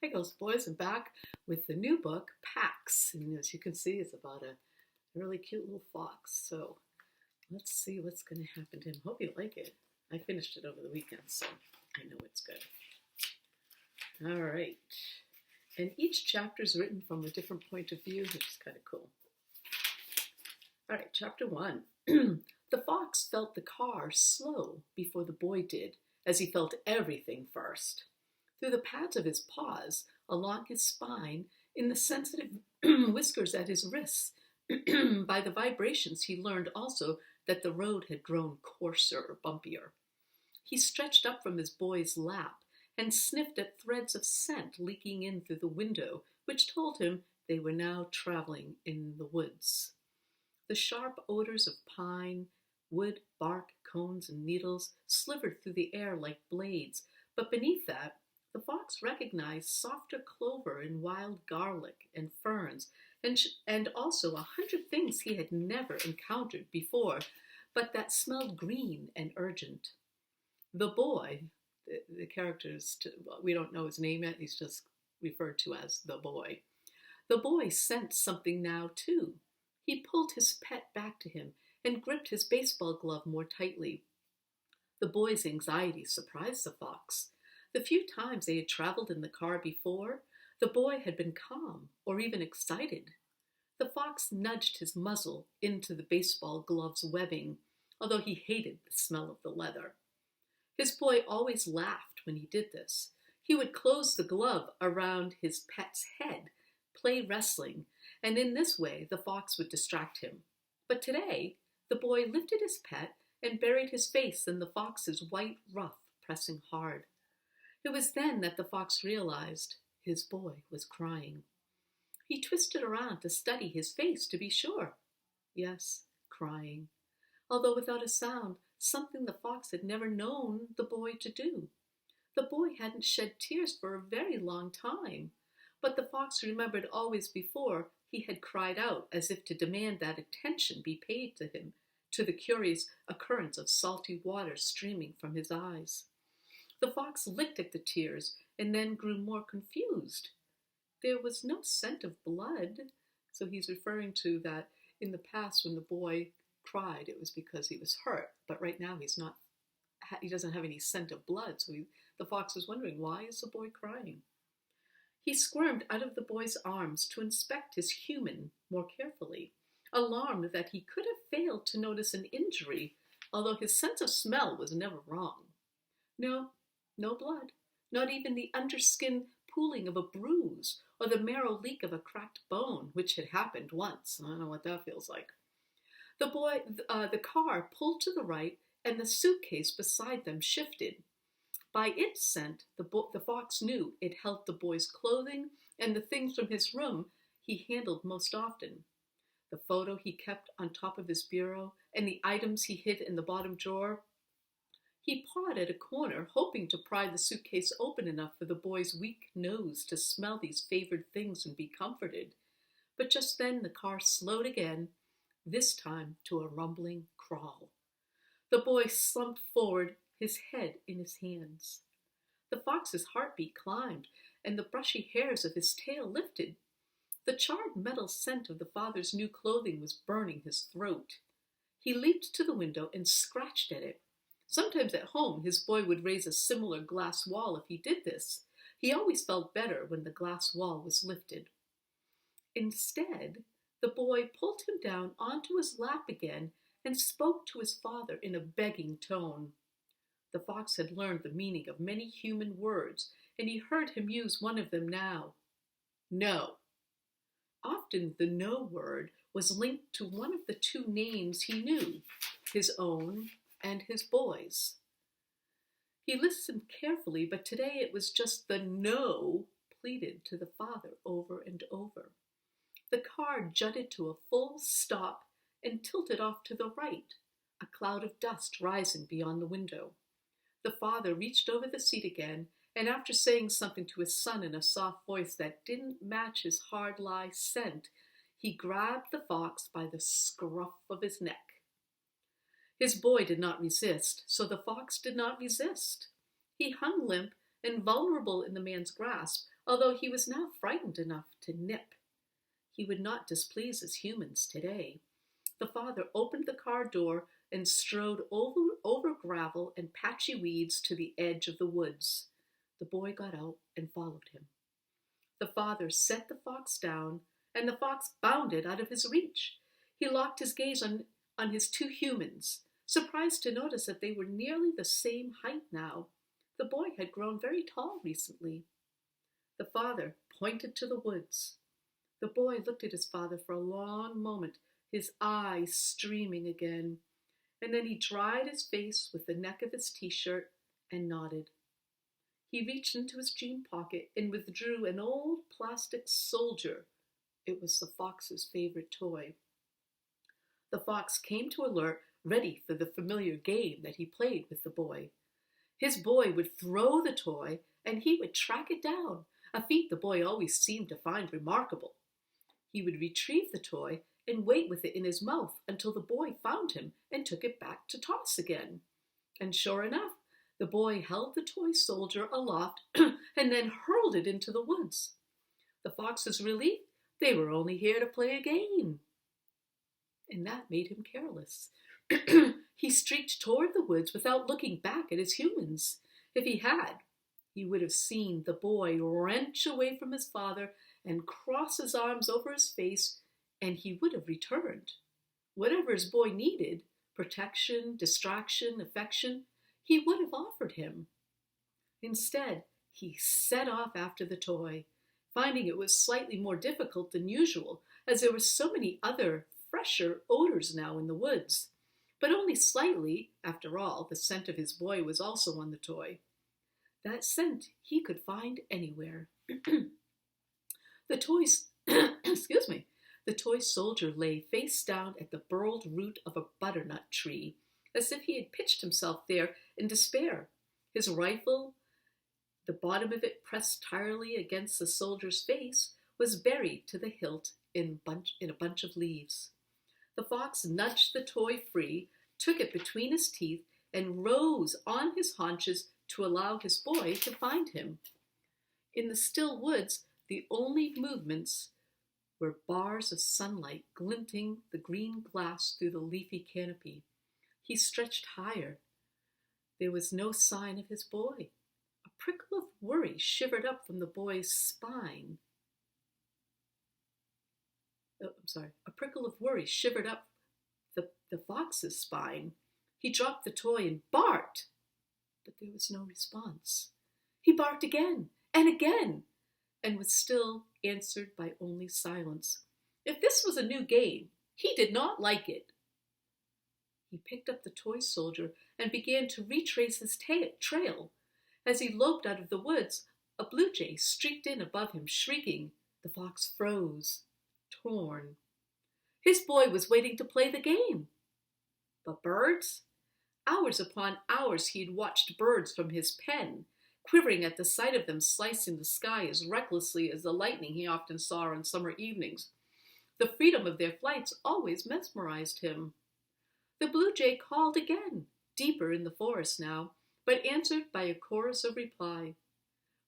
Hey, Ghost Boys, I'm back with the new book, Pax. And as you can see, it's about a really cute little fox. So let's see what's going to happen to him. Hope you like it. I finished it over the weekend, so I know it's good. All right. And each chapter is written from a different point of view, which is kind of cool. All right, chapter 1. The fox felt the car slow before the boy did, as he felt everything first. Through the pads of his paws, along his spine, in the sensitive whiskers at his wrists. By the vibrations, he learned also that the road had grown coarser, bumpier. He stretched up from his boy's lap and sniffed at threads of scent leaking in through the window, which told him they were now traveling in the woods. The sharp odors of pine, wood, bark, cones, and needles slivered through the air like blades, but beneath that, the fox recognized softer clover and wild garlic and ferns, and also 100 things he had never encountered before, but that smelled green and urgent. The boy, the characters, we don't know his name yet, he's just referred to as the boy. The boy sensed something now, too. He pulled his pet back to him and gripped his baseball glove more tightly. The boy's anxiety surprised the fox. The few times they had traveled in the car before, the boy had been calm or even excited. The fox nudged his muzzle into the baseball glove's webbing, although he hated the smell of the leather. His boy always laughed when he did this. He would close the glove around his pet's head, play wrestling, and in this way the fox would distract him. But today, the boy lifted his pet and buried his face in the fox's white ruff, pressing hard. It was then that the fox realized his boy was crying. He twisted around to study his face to be sure. Yes, crying, although without a sound, something the fox had never known the boy to do. The boy hadn't shed tears for a very long time, but the fox remembered always before he had cried out as if to demand that attention be paid to him, to the curious occurrence of salty water streaming from his eyes. The fox licked at the tears and then grew more confused. There was no scent of blood, so he's referring to that in the past when the boy cried, it was because he was hurt, but right now he doesn't have any scent of blood, so the fox was wondering, why is the boy crying? He squirmed out of the boy's arms to inspect his human more carefully, alarmed that he could have failed to notice an injury, although his sense of smell was never wrong. No blood, not even the underskin pooling of a bruise or the marrow leak of a cracked bone, which had happened once. I don't know what that feels like. The car pulled to the right, and the suitcase beside them shifted. By its scent, the fox knew it held the boy's clothing and the things from his room he handled most often. The photo he kept on top of his bureau and the items he hid in the bottom drawer. He pawed at a corner, hoping to pry the suitcase open enough for the boy's weak nose to smell these favored things and be comforted. But just then the car slowed again, this time to a rumbling crawl. The boy slumped forward, his head in his hands. The fox's heartbeat climbed, and the brushy hairs of his tail lifted. The charred metal scent of the father's new clothing was burning his throat. He leaped to the window and scratched at it. Sometimes at home, his boy would raise a similar glass wall if he did this. He always felt better when the glass wall was lifted. Instead, the boy pulled him down onto his lap again and spoke to his father in a begging tone. The fox had learned the meaning of many human words, and he heard him use one of them now. No. Often the no word was linked to one of the two names he knew, his own and his boy's. He listened carefully, but today it was just the no pleaded to the father over and over. The car jutted to a full stop and tilted off to the right, a cloud of dust rising beyond the window. The father reached over the seat again, and after saying something to his son in a soft voice that didn't match his hard-lie scent, he grabbed the fox by the scruff of his neck. His boy did not resist, so the fox did not resist. He hung limp and vulnerable in the man's grasp, although he was now frightened enough to nip. He would not displease us humans today. The father opened the car door and strode over gravel and patchy weeds to the edge of the woods. The boy got out and followed him. The father set the fox down, and the fox bounded out of his reach. He locked his gaze on his two humans, surprised to notice that they were nearly the same height now. The boy had grown very tall recently. The father pointed to the woods. The boy looked at his father for a long moment, his eyes streaming again, and then he dried his face with the neck of his t-shirt and nodded. He reached into his jean pocket and withdrew an old plastic soldier. It was the fox's favorite toy. The fox came to alert, ready for the familiar game that he played with the boy. His boy would throw the toy, and he would track it down, a feat the boy always seemed to find remarkable. He would retrieve the toy and wait with it in his mouth until the boy found him and took it back to toss again. And sure enough, the boy held the toy soldier aloft and then hurled it into the woods. The fox was relieved. They were only here to play a game. And that made him careless. He streaked toward the woods without looking back at his humans. If he had, he would have seen the boy wrench away from his father and cross his arms over his face, and he would have returned. Whatever his boy needed, protection, distraction, affection, he would have offered him. Instead, he set off after the toy, finding it was slightly more difficult than usual, as there were so many other, fresher odors now in the woods. But only slightly, after all, the scent of his boy was also on the toy. That scent he could find anywhere. The toy soldier lay face down at the burled root of a butternut tree, as if he had pitched himself there in despair. His rifle, the bottom of it pressed tirely against the soldier's face, was buried to the hilt in a bunch of leaves. The fox nudged the toy free, took it between his teeth, and rose on his haunches to allow his boy to find him. In the still woods, the only movements were bars of sunlight glinting the green glass through the leafy canopy. He stretched higher. There was no sign of his boy. A prickle of worry shivered up from the boy's spine. A prickle of worry shivered up the fox's spine. He dropped the toy and barked, but there was no response. He barked again and again, and was still answered by only silence. If this was a new game, he did not like it. He picked up the toy soldier and began to retrace his trail. As he loped out of the woods, a blue jay streaked in above him, shrieking. The fox froze, torn. His boy was waiting to play the game. But birds? Hours upon hours he had watched birds from his pen, quivering at the sight of them slicing the sky as recklessly as the lightning he often saw on summer evenings. The freedom of their flights always mesmerized him. The blue jay called again, deeper in the forest now, but answered by a chorus of reply.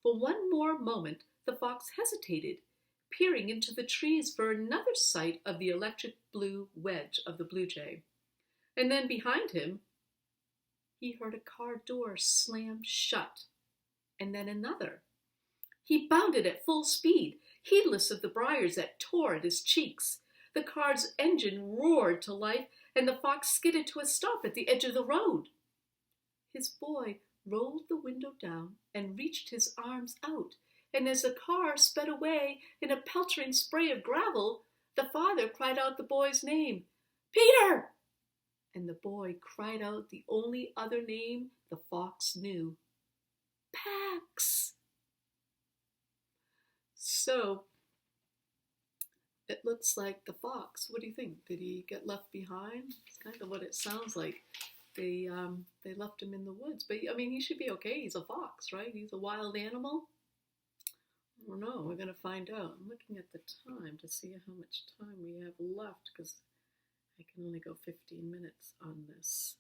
For one more moment the fox hesitated, peering into the trees for another sight of the electric blue wedge of the blue jay. And then behind him, he heard a car door slam shut, and then another. He bounded at full speed, heedless of the briars that tore at his cheeks. The car's engine roared to life, and the fox skidded to a stop at the edge of the road. His boy rolled the window down and reached his arms out, and as the car sped away in a peltering spray of gravel, the father cried out the boy's name, "Peter!" And the boy cried out the only other name the fox knew, Pax. So, it looks like the fox. What do you think? Did he get left behind? It's kind of what it sounds like. They left him in the woods. But, I mean, he should be okay. He's a fox, right? He's a wild animal. I don't know. We're going to find out. I'm looking at the time to see how much time we have left, because I can only go 15 minutes on this.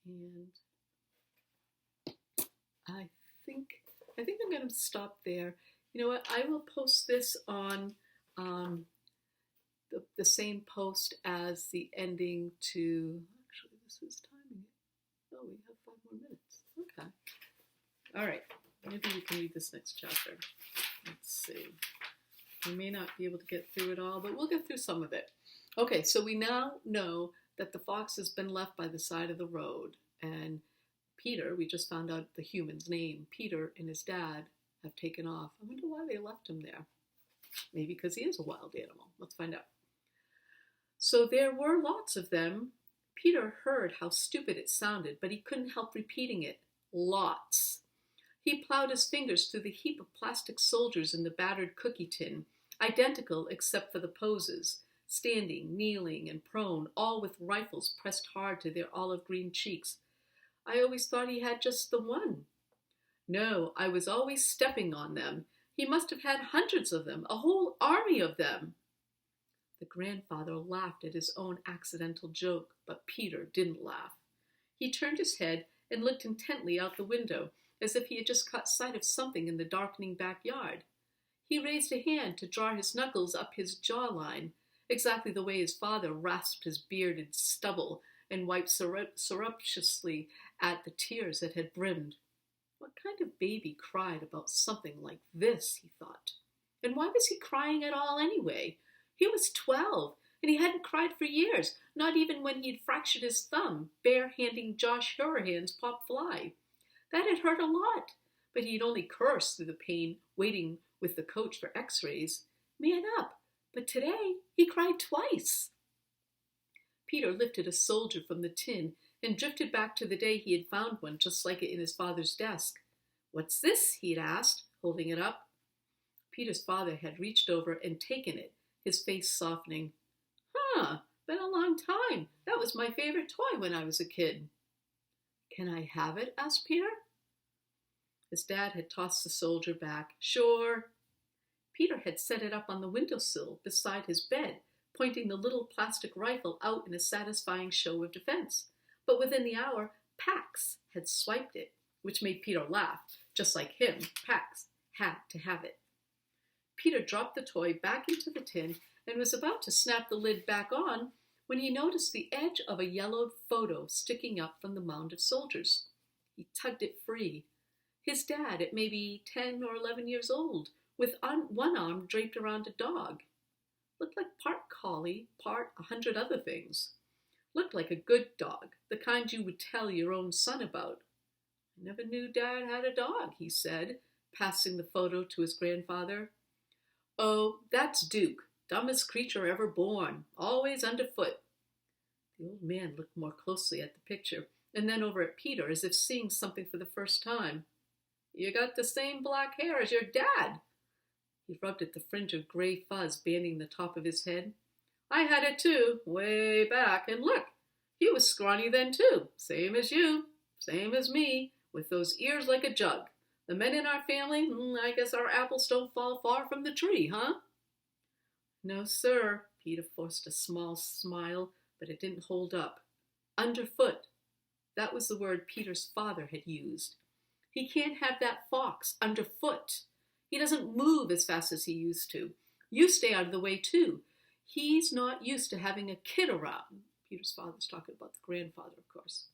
And I think I think I'm going to stop there. You know what? I will post this on um, the same post as the ending to. Actually, this is timing it. Oh, we have 5 more minutes. Okay. All right. Maybe we can read this next chapter. Let's see. We may not be able to get through it all, but we'll get through some of it. Okay, so we now know that the fox has been left by the side of the road, and Peter, we just found out the human's name, Peter and his dad have taken off. I wonder why they left him there. Maybe because he is a wild animal. Let's find out. So there were lots of them. Peter heard how stupid it sounded, but he couldn't help repeating it. Lots. He plowed his fingers through the heap of plastic soldiers in the battered cookie tin, identical except for the poses, standing, kneeling, and prone, all with rifles pressed hard to their olive green cheeks. I always thought he had just the one. No, I was always stepping on them. He must have had hundreds of them, a whole army of them. The grandfather laughed at his own accidental joke, but Peter didn't laugh. He turned his head and looked intently out the window, as if he had just caught sight of something in the darkening backyard. He raised a hand to draw his knuckles up his jawline, exactly the way his father rasped his bearded stubble and wiped surreptitiously at the tears that had brimmed. What kind of baby cried about something like this, he thought. And why was he crying at all anyway? He was 12, and he hadn't cried for years, not even when he'd fractured his thumb, bare-handing Josh Hurahan's pop fly. That had hurt a lot, but he'd only cursed through the pain, waiting with the coach for x-rays. Man up, but today he cried twice. Peter lifted a soldier from the tin and drifted back to the day he had found one just like it in his father's desk. What's this? He'd asked, holding it up. Peter's father had reached over and taken it, his face softening. Been a long time. That was my favorite toy when I was a kid. Can I have it? Asked Peter. His dad had tossed the soldier back. Sure. Peter had set it up on the windowsill beside his bed, pointing the little plastic rifle out in a satisfying show of defense. But within the hour, Pax had swiped it, which made Peter laugh. Just like him, Pax had to have it. Peter dropped the toy back into the tin and was about to snap the lid back on when he noticed the edge of a yellowed photo sticking up from the mound of soldiers. He tugged it free. His dad, at maybe 10 or 11 years old, with one arm draped around a dog. Looked like part collie, part 100 other things. Looked like a good dog, the kind you would tell your own son about. I never knew Dad had a dog, he said, passing the photo to his grandfather. Oh, that's Duke, dumbest creature ever born, always underfoot. The old man looked more closely at the picture, and then over at Peter as if seeing something for the first time. You got the same black hair as your dad. He rubbed at the fringe of gray fuzz banding the top of his head. I had it too, way back, and look, he was scrawny then too, same as you, same as me, with those ears like a jug. The men in our family, I guess our apples don't fall far from the tree, huh? No, sir. Peter forced a small smile, but it didn't hold up. Underfoot. That was the word Peter's father had used. He can't have that fox underfoot. He doesn't move as fast as he used to. You stay out of the way, too. He's not used to having a kid around. Peter's father's talking about the grandfather, of course.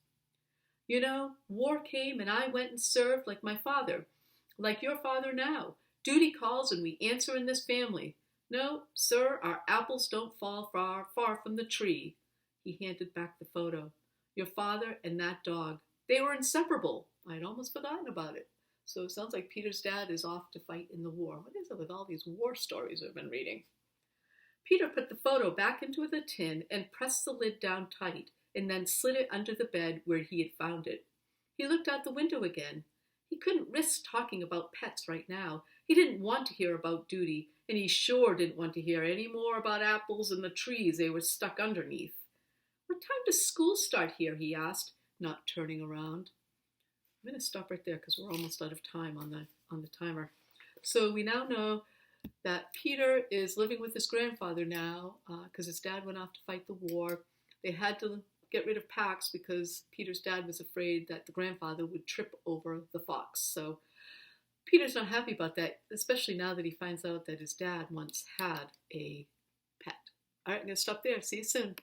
You know, war came and I went and served like my father, like your father now. Duty calls and we answer in this family. No, sir, our apples don't fall far, far from the tree. He handed back the photo. Your father and that dog. They were inseparable. I'd almost forgotten about it. So it sounds like Peter's dad is off to fight in the war. What is it with all these war stories I've been reading? Peter put the photo back into the tin and pressed the lid down tight, and then slid it under the bed where he had found it. He looked out the window again. He couldn't risk talking about pets right now. He didn't want to hear about duty, and he sure didn't want to hear any more about apples and the trees they were stuck underneath. What time does school start here? He asked, not turning around. I'm going to stop right there because we're almost out of time on the timer. So we now know that Peter is living with his grandfather now because his dad went off to fight the war. They had to get rid of Pax because Peter's dad was afraid that the grandfather would trip over the fox. So Peter's not happy about that, especially now that he finds out that his dad once had a pet. All right, I'm going to stop there. See you soon.